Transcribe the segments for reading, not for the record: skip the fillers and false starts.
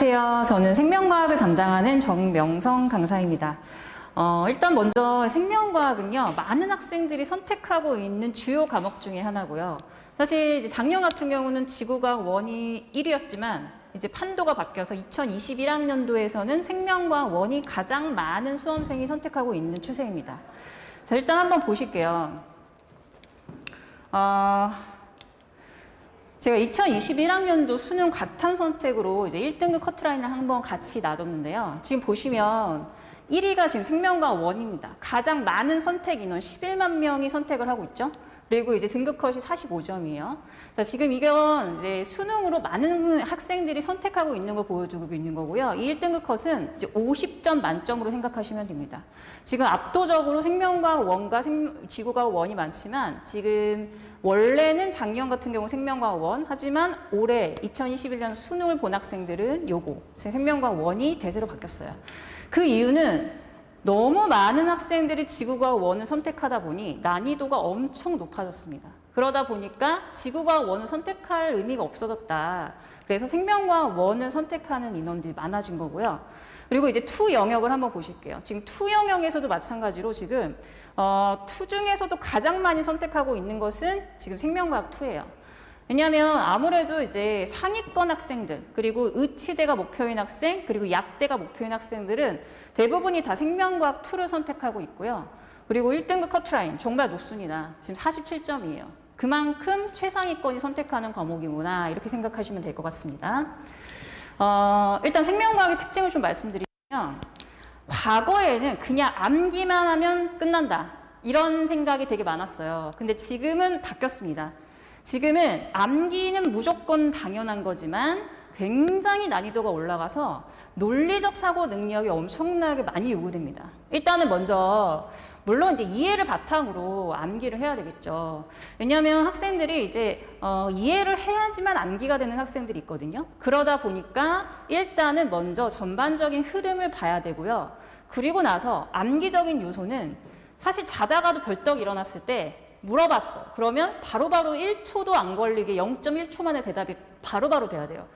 안녕하세요. 저는 생명과학을 담당하는 정명성 강사입니다. 일단 먼저 생명과학은요, 많은 학생들이 선택하고 있는 주요 과목 중에 하나고요. 사실 이제 작년 같은 경우는 지구과학 1이 1위였지만 이제 판도가 바뀌어서 2021학년도에서는 생명과학 1이 가장 많은 수험생이 선택하고 있는 추세입니다. 자, 일단 한번 보실게요. 제가 2021학년도 수능 과탐 선택으로 이제 1등급 커트라인을 한번 같이 놔뒀는데요. 지금 보시면 1위가 지금 생명과학 1입니다. 가장 많은 선택 인원 11만 명이 선택을 하고 있죠. 그리고 이제 등급 컷이 45점이에요. 자, 지금 이건 이제 수능으로 많은 학생들이 선택하고 있는 걸 보여주고 있는 거고요. 이 1등급 컷은 이제 50점 만점으로 생각하시면 됩니다. 지금 압도적으로 생명과학 1과 지구과학 1이 많지만 지금 원래는 작년 같은 경우 생명과학 1, 하지만 올해 2021년 수능을 본 학생들은 요거 생명과학 1이 대세로 바뀌었어요. 그 이유는 너무 많은 학생들이 지구과학 1을 선택하다 보니 난이도가 엄청 높아졌습니다. 그러다 보니까 지구과학 1을 선택할 의미가 없어졌다. 그래서 생명과학 1을 선택하는 인원들이 많아진 거고요. 그리고 이제 투 영역을 한번 보실게요. 지금 투 영역에서도 마찬가지로 지금 투 중에서도 가장 많이 선택하고 있는 것은 지금 생명과학 2예요. 왜냐하면 아무래도 이제 상위권 학생들, 그리고 의치대가 목표인 학생, 그리고 약대가 목표인 학생들은 대부분이 다 생명과학 2를 선택하고 있고요. 그리고 1등급 커트라인 정말 높습니다. 지금 47점이에요. 그만큼 최상위권이 선택하는 과목이구나 이렇게 생각하시면 될 것 같습니다. 일단 생명과학의 특징을 좀 말씀드리면 과거에는 그냥 암기만 하면 끝난다 이런 생각이 되게 많았어요. 근데 지금은 바뀌었습니다. 지금은 암기는 무조건 당연한 거지만 굉장히 난이도가 올라가서 논리적 사고 능력이 엄청나게 많이 요구됩니다. 일단은 먼저 물론 이제 이해를 바탕으로 암기를 해야 되겠죠. 왜냐하면 학생들이 이제 이해를 해야지만 암기가 되는 학생들이 있거든요. 그러다 보니까 일단은 먼저 전반적인 흐름을 봐야 되고요. 그리고 나서 암기적인 요소는 사실 자다가도 벌떡 일어났을 때 물어봤어. 그러면 바로바로 1초도 안 걸리게 0.1초 만에 대답이 바로바로 돼야 돼요.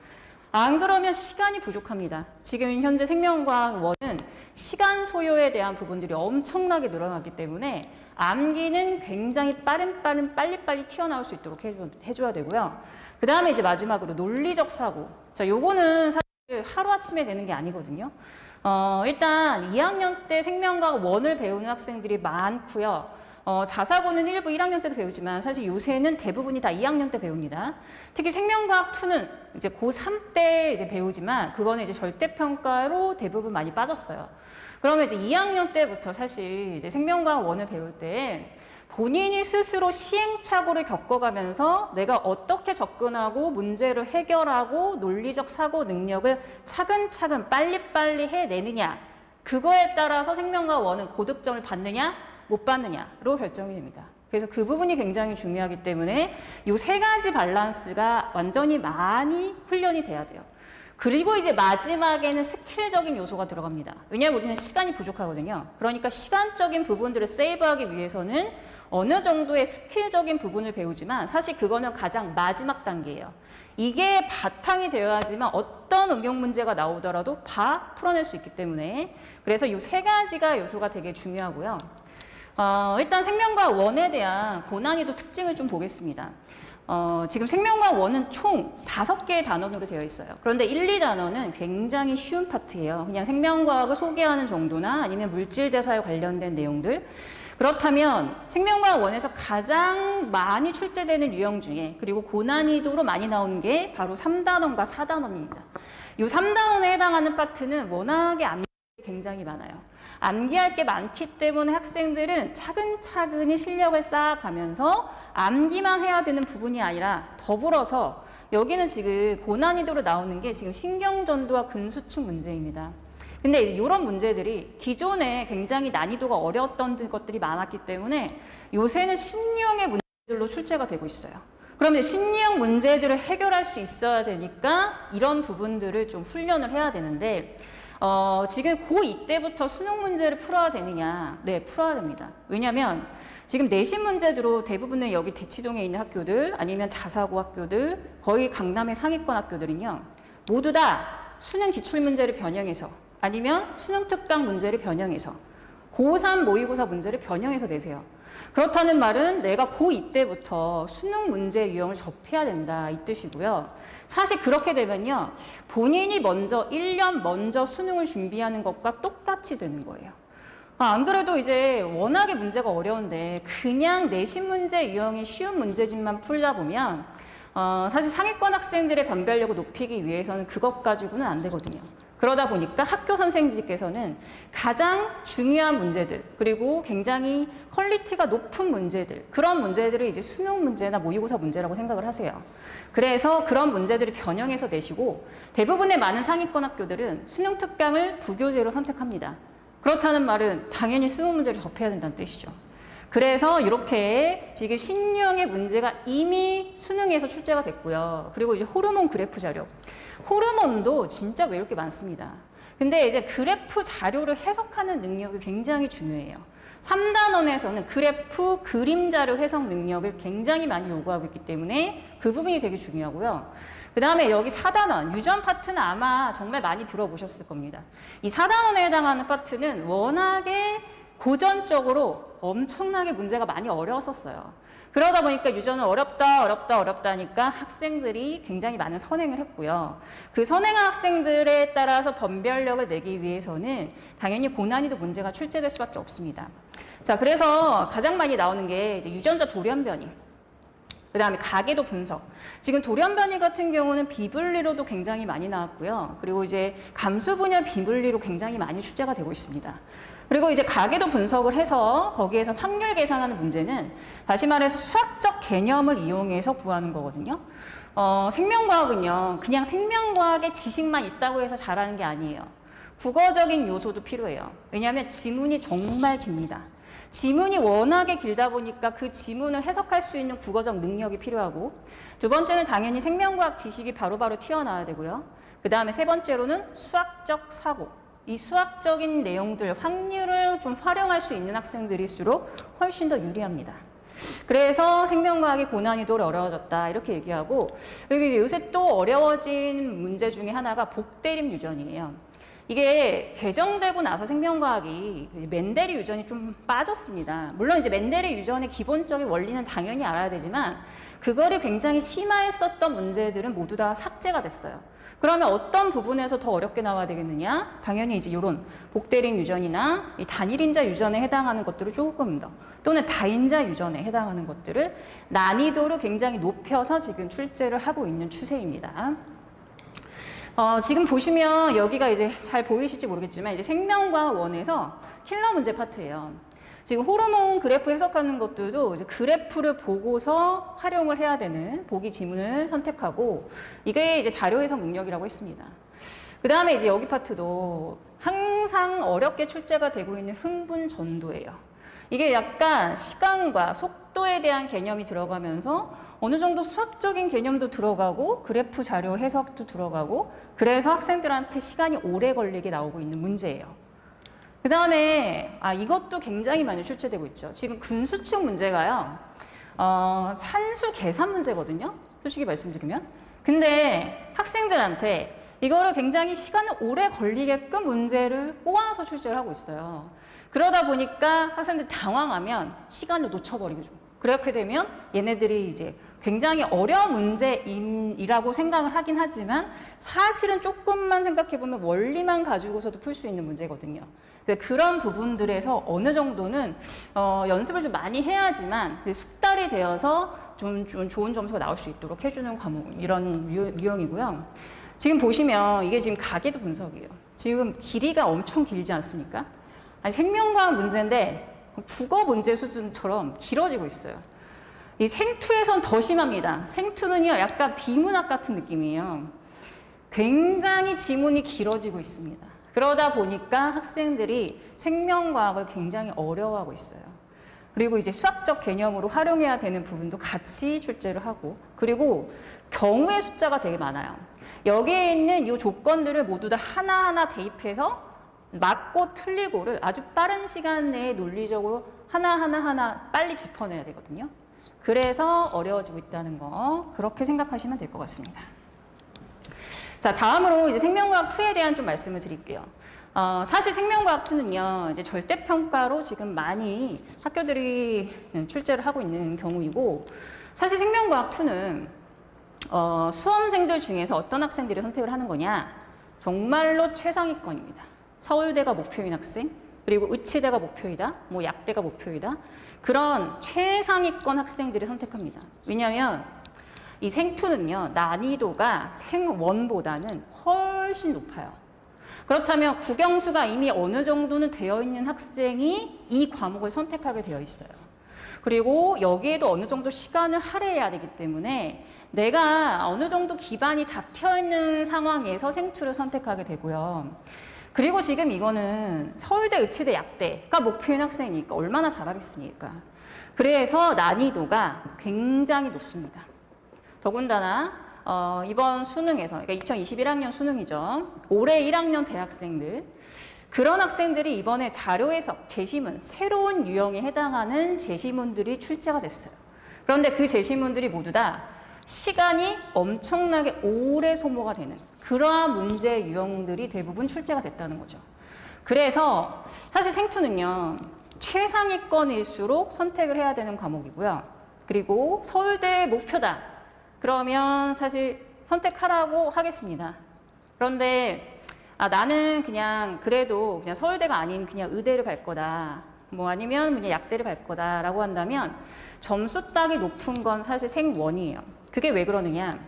안 그러면 시간이 부족합니다. 지금 현재 생명과학 1은 시간 소요에 대한 부분들이 엄청나게 늘어났기 때문에 암기는 굉장히 빨리빨리 튀어나올 수 있도록 해줘야 되고요. 그 다음에 이제 마지막으로 논리적 사고. 자, 요거는 사실 하루아침에 되는 게 아니거든요. 일단 2학년 때 생명과학 1을 배우는 학생들이 많고요. 자사고는 일부 1학년 때도 배우지만 사실 요새는 대부분이 다 2학년 때 배웁니다. 특히 생명과학 2는 이제 고3 때 이제 배우지만 그거는 이제 절대평가로 대부분 많이 빠졌어요. 그러면 이제 2학년 때부터 사실 이제 생명과학 1을 배울 때 본인이 스스로 시행착오를 겪어가면서 내가 어떻게 접근하고 문제를 해결하고 논리적 사고 능력을 차근차근 빨리빨리 해내느냐, 그거에 따라서 생명과학 1은 고득점을 받느냐 못 받느냐로 결정이 됩니다. 그래서 그 부분이 굉장히 중요하기 때문에 이 세 가지 밸런스가 완전히 많이 훈련이 돼야 돼요. 그리고 이제 마지막에는 스킬적인 요소가 들어갑니다. 왜냐하면 우리는 시간이 부족하거든요. 그러니까 시간적인 부분들을 세이브하기 위해서는 어느 정도의 스킬적인 부분을 배우지만 사실 그거는 가장 마지막 단계예요. 이게 바탕이 되어야지만 어떤 응용 문제가 나오더라도 다 풀어낼 수 있기 때문에 그래서 이 세 가지가 요소가 되게 중요하고요. 일단 생명과학 1에 대한 고난이도 특징을 좀 보겠습니다. 지금 생명과학 1은 총 5개의 단원으로 되어 있어요. 그런데 1, 2단원은 굉장히 쉬운 파트예요. 그냥 생명과학을 소개하는 정도나 아니면 물질재사에 관련된 내용들. 그렇다면 생명과학 1에서 가장 많이 출제되는 유형 중에 그리고 고난이도로 많이 나오는 게 바로 3단원과 4단원입니다. 이 3단원에 해당하는 파트는 워낙에 암기가 굉장히 많아요. 암기할 게 많기 때문에 학생들은 차근차근히 실력을 쌓아가면서 암기만 해야 되는 부분이 아니라 더불어서 여기는 지금 고난이도로 나오는 게 지금 신경전도와 근수축 문제입니다. 근데 이제 이런 문제들이 기존에 굉장히 난이도가 어려웠던 것들이 많았기 때문에 요새는 신유형의 문제들로 출제가 되고 있어요. 그러면 신유형 문제들을 해결할 수 있어야 되니까 이런 부분들을 좀 훈련을 해야 되는데 지금 고2 때부터 수능 문제를 풀어야 되느냐? 네, 풀어야 됩니다. 왜냐하면 지금 내신 문제들로 대부분의 여기 대치동에 있는 학교들 아니면 자사고 학교들 거의 강남의 상위권 학교들은요 모두 다 수능 기출문제를 변형해서 아니면 수능 특강 문제를 변형해서 고3 모의고사 문제를 변형해서 내세요. 그렇다는 말은 내가 고2 때부터 수능 문제 유형을 접해야 된다 이 뜻이고요. 사실 그렇게 되면요. 본인이 먼저 1년 먼저 수능을 준비하는 것과 똑같이 되는 거예요. 안 그래도 이제 워낙에 문제가 어려운데 그냥 내신 문제 유형이 쉬운 문제집만 풀다 보면 사실 상위권 학생들의 변별력을 높이기 위해서는 그것 가지고는 안 되거든요. 그러다 보니까 학교 선생님들께서는 가장 중요한 문제들 그리고 굉장히 퀄리티가 높은 문제들 그런 문제들을 이제 수능 문제나 모의고사 문제라고 생각을 하세요. 그래서 그런 문제들을 변형해서 내시고 대부분의 많은 상위권 학교들은 수능 특강을 부교재로 선택합니다. 그렇다는 말은 당연히 수능 문제를 접해야 된다는 뜻이죠. 그래서 이렇게 지금 신유형의 문제가 이미 수능에서 출제가 됐고요. 그리고 이제 호르몬 그래프 자료. 호르몬도 진짜 왜 이렇게 많습니다. 근데 이제 그래프 자료를 해석하는 능력이 굉장히 중요해요. 3단원에서는 그래프 그림 자료 해석 능력을 굉장히 많이 요구하고 있기 때문에 그 부분이 되게 중요하고요. 그 다음에 여기 4단원, 유전 파트는 아마 정말 많이 들어보셨을 겁니다. 이 4단원에 해당하는 파트는 워낙에 고전적으로 엄청나게 문제가 많이 어려웠었어요. 그러다 보니까 유전은 어렵다 하니까 학생들이 굉장히 많은 선행을 했고요. 그 선행한 학생들에 따라서 변별력을 내기 위해서는 당연히 고난이도 문제가 출제될 수밖에 없습니다. 자, 그래서 가장 많이 나오는 게 이제 유전자 돌연변이. 그 다음에 가계도 분석. 지금 돌연변이 같은 경우는 비분리로도 굉장히 많이 나왔고요. 그리고 이제 감수 분열 비분리로 굉장히 많이 출제가 되고 있습니다. 그리고 이제 가계도 분석을 해서 거기에서 확률 계산하는 문제는 다시 말해서 수학적 개념을 이용해서 구하는 거거든요. 생명과학은요, 그냥 생명과학의 지식만 있다고 해서 잘하는 게 아니에요. 국어적인 요소도 필요해요. 왜냐하면 지문이 정말 깁니다. 지문이 워낙에 길다 보니까 그 지문을 해석할 수 있는 국어적 능력이 필요하고 두 번째는 당연히 생명과학 지식이 바로바로 튀어나와야 되고요. 그 다음에 세 번째로는 수학적 사고. 이 수학적인 내용들, 확률을 좀 활용할 수 있는 학생들일수록 훨씬 더 유리합니다. 그래서 생명과학의 고난이도를 어려워졌다 이렇게 얘기하고 여기 요새 또 어려워진 문제 중에 하나가 복대림 유전이에요. 이게 개정되고 나서 생명과학이 멘델의 유전이 좀 빠졌습니다. 물론 이제 멘델의 유전의 기본적인 원리는 당연히 알아야 되지만 그거를 굉장히 심화했었던 문제들은 모두 다 삭제가 됐어요. 그러면 어떤 부분에서 더 어렵게 나와야 되겠느냐? 당연히 이제 이런 복대림 유전이나 이 단일인자 유전에 해당하는 것들을 조금 더 또는 다인자 유전에 해당하는 것들을 난이도를 굉장히 높여서 지금 출제를 하고 있는 추세입니다. 지금 보시면 여기가 이제 잘 보이실지 모르겠지만 이제 생명과학 원에서 킬러 문제 파트예요. 지금 호르몬 그래프 해석하는 것들도 이제 그래프를 보고서 활용을 해야 되는 보기 지문을 선택하고 이게 이제 자료 해석 능력이라고 했습니다. 그 다음에 이제 여기 파트도 항상 어렵게 출제가 되고 있는 흥분 전도예요. 이게 약간 시간과 속도에 대한 개념이 들어가면서 어느 정도 수학적인 개념도 들어가고 그래프 자료 해석도 들어가고 그래서 학생들한테 시간이 오래 걸리게 나오고 있는 문제예요. 그 다음에 이것도 굉장히 많이 출제되고 있죠. 지금 근수축 문제가요. 산수 계산 문제거든요. 솔직히 말씀드리면. 근데 학생들한테 이거를 굉장히 시간을 오래 걸리게끔 문제를 꼬아서 출제를 하고 있어요. 그러다 보니까 학생들 당황하면 시간을 놓쳐버리죠. 그렇게 되면 얘네들이 이제 굉장히 어려운 문제이라고 생각을 하긴 하지만 사실은 조금만 생각해보면 원리만 가지고서도 풀 수 있는 문제거든요. 그런 부분들에서 어느 정도는 연습을 좀 많이 해야지만 숙달이 되어서 좀 좋은 점수가 나올 수 있도록 해주는 과목 이런 유형이고요. 지금 보시면 이게 지금 가계도 분석이에요. 지금 길이가 엄청 길지 않습니까? 아니, 생명과학 문제인데 국어 문제 수준처럼 길어지고 있어요. 이 생투에선 더 심합니다. 생투는요, 약간 비문학 같은 느낌이에요. 굉장히 지문이 길어지고 있습니다. 그러다 보니까 학생들이 생명과학을 굉장히 어려워하고 있어요. 그리고 이제 수학적 개념으로 활용해야 되는 부분도 같이 출제를 하고 그리고 경우의 숫자가 되게 많아요. 여기에 있는 이 조건들을 모두 다 하나하나 대입해서 맞고 틀리고를 아주 빠른 시간 내에 논리적으로 하나 빨리 짚어내야 되거든요. 그래서 어려워지고 있다는 거 그렇게 생각하시면 될 것 같습니다. 자, 다음으로 이제 생명과학 2에 대한 좀 말씀을 드릴게요. 사실 생명과학 2는요, 이제 절대평가로 지금 많이 학교들이 출제를 하고 있는 경우이고, 사실 생명과학 2는 수험생들 중에서 어떤 학생들이 선택을 하는 거냐, 정말로 최상위권입니다. 서울대가 목표인 학생, 그리고 의치대가 목표이다, 뭐 약대가 목표이다, 그런 최상위권 학생들이 선택합니다. 왜냐하면 이 생2는요, 난이도가 생1보다는 훨씬 높아요. 그렇다면 국영수가 이미 어느 정도는 되어 있는 학생이 이 과목을 선택하게 되어 있어요. 그리고 여기에도 어느 정도 시간을 할애해야 되기 때문에 내가 어느 정도 기반이 잡혀 있는 상황에서 생2를 선택하게 되고요. 그리고 지금 이거는 서울대, 의치대, 약대가 목표인 학생이니까 얼마나 잘하겠습니까? 그래서 난이도가 굉장히 높습니다. 더군다나 이번 수능에서, 그러니까 2021학년 수능이죠. 올해 1학년 대학생들, 그런 학생들이 이번에 자료 해석, 제시문, 새로운 유형에 해당하는 제시문들이 출제가 됐어요. 그런데 그 제시문들이 모두 다 시간이 엄청나게 오래 소모가 되는 그러한 문제 유형들이 대부분 출제가 됐다는 거죠. 그래서 사실 생2는요, 최상위권일수록 선택을 해야 되는 과목이고요. 그리고 서울대 목표다. 그러면 사실 선택하라고 하겠습니다. 그런데 나는 그냥 그래도 그냥 서울대가 아닌 그냥 의대를 갈 거다. 뭐 아니면 그냥 약대를 갈 거다라고 한다면 점수 따기 높은 건 사실 생1이에요. 그게 왜 그러느냐?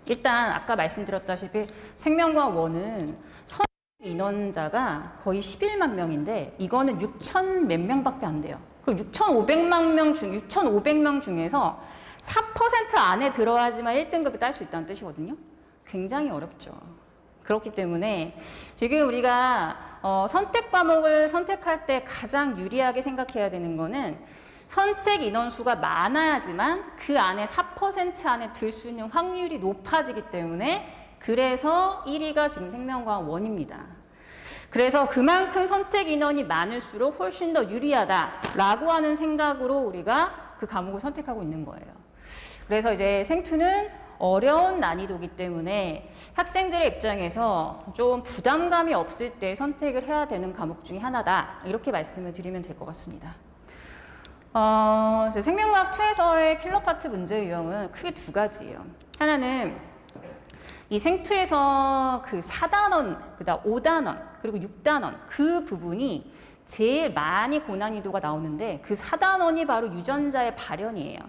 일단 아까 말씀드렸다시피 생명과학 1은 선택 인원자가 거의 11만 명인데 이거는 6천 몇 명밖에 안 돼요. 그럼 6,500명 중에서 4% 안에 들어야지만 1등급을 딸 수 있다는 뜻이거든요. 굉장히 어렵죠. 그렇기 때문에 지금 우리가 선택 과목을 선택할 때 가장 유리하게 생각해야 되는 거는 선택 인원수가 많아야지만 그 안에 4% 안에 들 수 있는 확률이 높아지기 때문에 그래서 1위가 지금 생명과학 1입니다. 그래서 그만큼 선택 인원이 많을수록 훨씬 더 유리하다라고 하는 생각으로 우리가 그 과목을 선택하고 있는 거예요. 그래서 이제 생2는 어려운 난이도이기 때문에 학생들의 입장에서 좀 부담감이 없을 때 선택을 해야 되는 과목 중에 하나다. 이렇게 말씀을 드리면 될 것 같습니다. 생명과학 2에서의 킬러 파트 문제 유형은 크게 두 가지예요. 하나는 이 생2에서 그 4단원, 그다음 5단원, 그리고 6단원 그 부분이 제일 많이 고난이도가 나오는데 그 4단원이 바로 유전자의 발현이에요.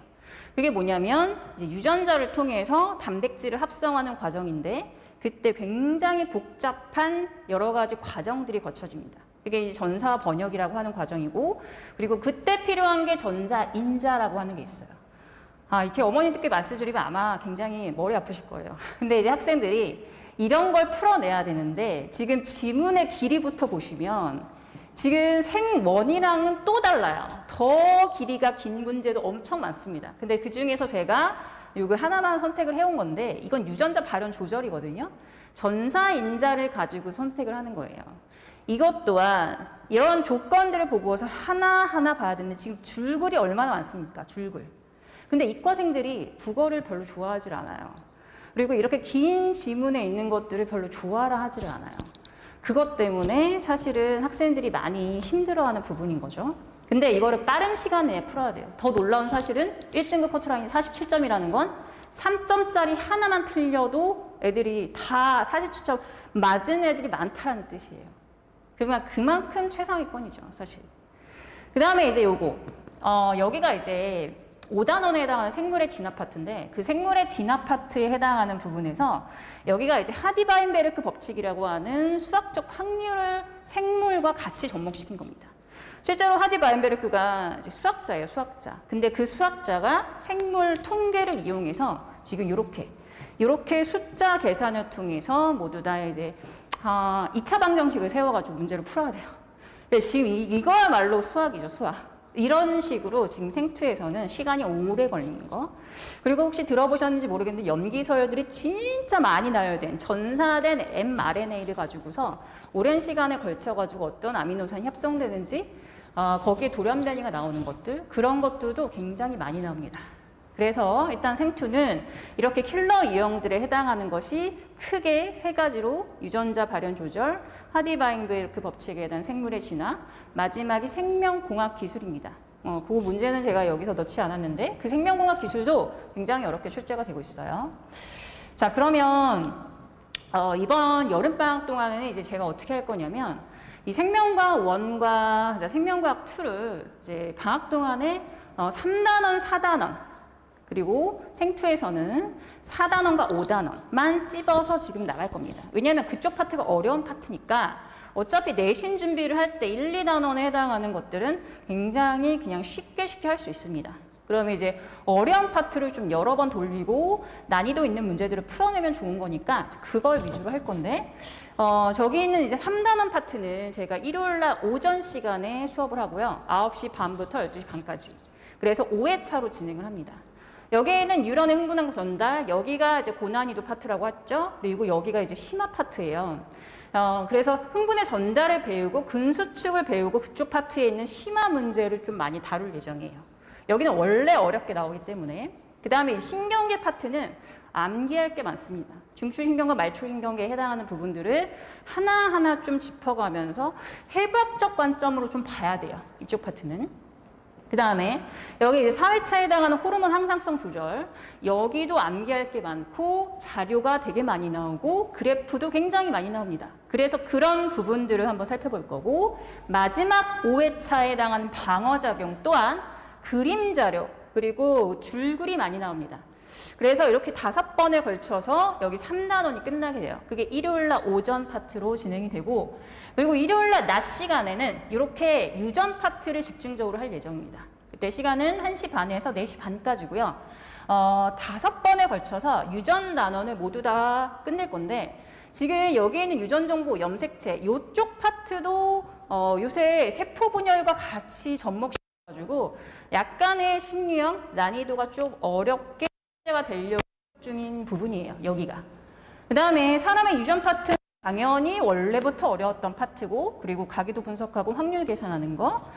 그게 뭐냐면 이제 유전자를 통해서 단백질을 합성하는 과정인데 그때 굉장히 복잡한 여러 가지 과정들이 거쳐집니다. 그게 이제 전사 번역이라고 하는 과정이고 그리고 그때 필요한 게 전자인자라고 하는 게 있어요. 이렇게 어머님들께 말씀드리면 아마 굉장히 머리 아프실 거예요. 근데 이제 학생들이 이런 걸 풀어내야 되는데 지금 지문의 길이부터 보시면 지금 생1이랑은 또 달라요. 더 길이가 긴 문제도 엄청 많습니다. 근데 그 중에서 제가 이거 하나만 선택을 해온 건데 이건 유전자 발현 조절이거든요. 전사인자를 가지고 선택을 하는 거예요. 이것 또한 이런 조건들을 보고서 하나하나 봐야 되는데 지금 줄글이 얼마나 많습니까? 줄글. 근데 이과생들이 국어를 별로 좋아하질 않아요. 그리고 이렇게 긴 지문에 있는 것들을 별로 좋아라 하지를 않아요. 그것 때문에 사실은 학생들이 많이 힘들어하는 부분인 거죠. 근데 이거를 빠른 시간 내에 풀어야 돼요. 더 놀라운 사실은 1등급 커트라인이 47점이라는 건 3점짜리 하나만 틀려도 애들이 다 47점 맞은 애들이 많다는 뜻이에요. 그러면 그만큼 최상위권이죠, 사실. 그 다음에 이제 요거. 여기가 이제 5단원에 해당하는 생물의 진화 파트인데 그 생물의 진화 파트에 해당하는 부분에서 여기가 이제 하디바인베르크 법칙이라고 하는 수학적 확률을 생물과 같이 접목시킨 겁니다. 실제로 하디바인베르크가 이제 수학자예요, 수학자. 근데 그 수학자가 생물 통계를 이용해서 지금 요렇게 숫자 계산을 통해서 모두 다 이제 2차 방정식을 세워가지고 문제를 풀어야 돼요. 지금 이거야말로 수학이죠, 수학. 이런 식으로 지금 생2에서는 시간이 오래 걸리는 거. 그리고 혹시 들어보셨는지 모르겠는데 염기서열들이 진짜 많이 나열된 전사된 mRNA를 가지고서 오랜 시간에 걸쳐가지고 어떤 아미노산이 합성되는지 거기에 돌연 변이가 나오는 것들 그런 것들도 굉장히 많이 나옵니다. 그래서 일단 생투는 이렇게 킬러 유형들에 해당하는 것이 크게 세 가지로 유전자 발현 조절, 하디-바잉베르크 법칙에 대한 생물의 진화, 마지막이 생명공학 기술입니다. 그 문제는 제가 여기서 넣지 않았는데 그 생명공학 기술도 굉장히 어렵게 출제가 되고 있어요. 자, 그러면 이번 여름방학 동안에는 이제 제가 어떻게 할 거냐면 이 생명과학 1과 생명과학 2를 이제 방학 동안에 3단원, 4단원 그리고 생투에서는 4단원과 5단원만 찝어서 지금 나갈 겁니다. 왜냐하면 그쪽 파트가 어려운 파트니까 어차피 내신 준비를 할 때 1, 2단원에 해당하는 것들은 굉장히 그냥 쉽게 할 수 있습니다. 그러면 이제 어려운 파트를 좀 여러 번 돌리고 난이도 있는 문제들을 풀어내면 좋은 거니까 그걸 위주로 할 건데 저기 있는 이제 3단원 파트는 제가 일요일 날 오전 시간에 수업을 하고요. 9시 반부터 12시 반까지. 그래서 5회차로 진행을 합니다. 여기에는 뉴런의 흥분항 전달, 여기가 이제 고난이도 파트라고 했죠. 그리고 여기가 이제 심화 파트예요. 그래서 흥분의 전달을 배우고 근수축을 배우고 그쪽 파트에 있는 심화 문제를 좀 많이 다룰 예정이에요. 여기는 원래 어렵게 나오기 때문에. 그 다음에 이 신경계 파트는 암기할 게 많습니다. 중추신경과 말초신경계에 해당하는 부분들을 하나하나 좀 짚어가면서 해부학적 관점으로 좀 봐야 돼요. 이쪽 파트는. 그 다음에 여기 이제 4회차에 해당하는 호르몬 항상성 조절, 여기도 암기할 게 많고 자료가 되게 많이 나오고 그래프도 굉장히 많이 나옵니다. 그래서 그런 부분들을 한번 살펴볼 거고, 마지막 5회차에 해당하는 방어작용 또한 그림 자료 그리고 줄글이 많이 나옵니다. 그래서 이렇게 5번에 걸쳐서 여기 3단원이 끝나게 돼요. 그게 일요일날 오전 파트로 진행이 되고, 그리고 일요일날 낮 시간에는 이렇게 유전 파트를 집중적으로 할 예정입니다. 그때 시간은 1시 반에서 4시 반까지고요. 5번에 걸쳐서 유전 단원을 모두 다 끝낼 건데, 지금 여기 있는 유전정보 염색체 이쪽 파트도 요새 세포 분열과 같이 접목시켜가지고 약간의 신유형 난이도가 좀 어렵게 가 되려고 중인 부분이에요. 여기가. 그 다음에 사람의 유전 파트는 당연히 원래부터 어려웠던 파트고, 그리고 가기도 분석하고 확률 계산하는 거.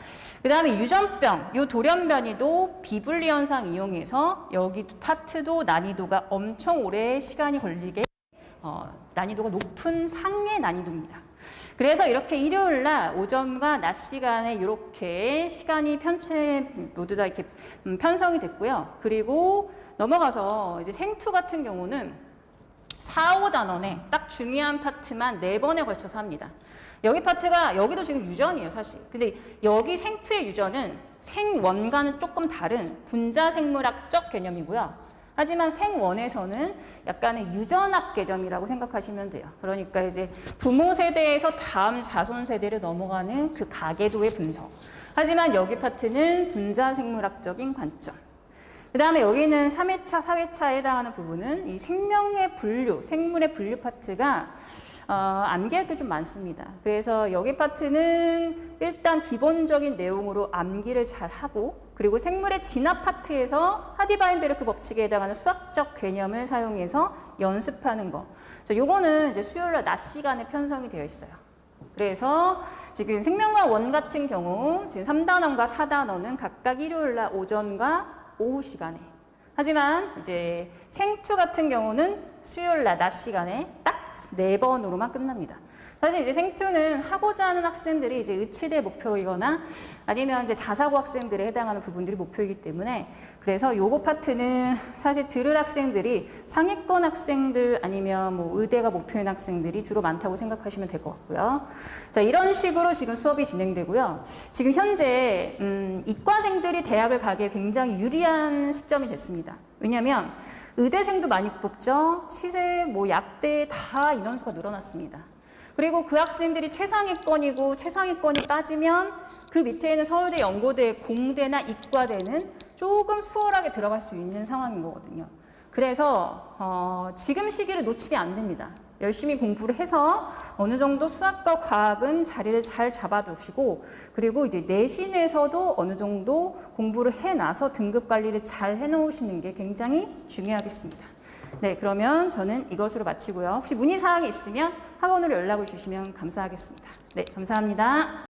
그 다음에 유전병, 요 돌연변이도 비분리 현상 이용해서 여기 파트도 난이도가 엄청 오래 시간이 걸리게 난이도가 높은 상의 난이도입니다. 그래서 이렇게 일요일 날 오전과 낮 시간에 이렇게 시간이 모두 다 이렇게 편성이 됐고요. 그리고 넘어가서 이제 생투 같은 경우는 4, 5단원에 딱 중요한 파트만 4번에 걸쳐서 합니다. 여기 파트가, 여기도 지금 유전이에요, 사실. 근데 여기 생투의 유전은 생원과는 조금 다른 분자생물학적 개념이고요. 하지만 생원에서는 약간의 유전학 개념이라고 생각하시면 돼요. 그러니까 이제 부모 세대에서 다음 자손 세대를 넘어가는 그 가계도의 분석. 하지만 여기 파트는 분자생물학적인 관점. 그 다음에 여기는 3회차, 4회차에 해당하는 부분은 이 생명의 분류, 생물의 분류 파트가 암기할 게 좀 많습니다. 그래서 여기 파트는 일단 기본적인 내용으로 암기를 잘 하고, 그리고 생물의 진화 파트에서 하디-바잉베르크 법칙에 해당하는 수학적 개념을 사용해서 연습하는 거. 요거는 이제 수요일날 낮 시간에 편성이 되어 있어요. 그래서 지금 생명과학 1 같은 경우 지금 3단원과 4단원은 각각 일요일날 오전과 오후 시간에. 하지만 이제 생투 같은 경우는 수요일날 낮 시간에 딱 4번으로만 끝납니다. 사실 이제 생투는 하고자 하는 학생들이 이제 의치대 목표이거나 아니면 이제 자사고 학생들에 해당하는 부분들이 목표이기 때문에, 그래서 요거 파트는 사실 들을 학생들이 상위권 학생들 아니면 뭐 의대가 목표인 학생들이 주로 많다고 생각하시면 될 것 같고요. 자, 이런 식으로 지금 수업이 진행되고요. 지금 현재 이과생들이 대학을 가기에 굉장히 유리한 시점이 됐습니다. 왜냐하면 의대생도 많이 뽑죠. 치세, 뭐 약대 다 인원수가 늘어났습니다. 그리고 그 학생들이 최상위권이고, 최상위권이 빠지면 그 밑에 있는 서울대, 연고대, 공대나 이과대는 조금 수월하게 들어갈 수 있는 상황인 거거든요. 그래서 지금 시기를 놓치면 안 됩니다. 열심히 공부를 해서 어느 정도 수학과 과학은 자리를 잘 잡아두시고, 그리고 이제 내신에서도 어느 정도 공부를 해놔서 등급 관리를 잘 해놓으시는 게 굉장히 중요하겠습니다. 네, 그러면 저는 이것으로 마치고요. 혹시 문의사항이 있으면 학원으로 연락을 주시면 감사하겠습니다. 네, 감사합니다.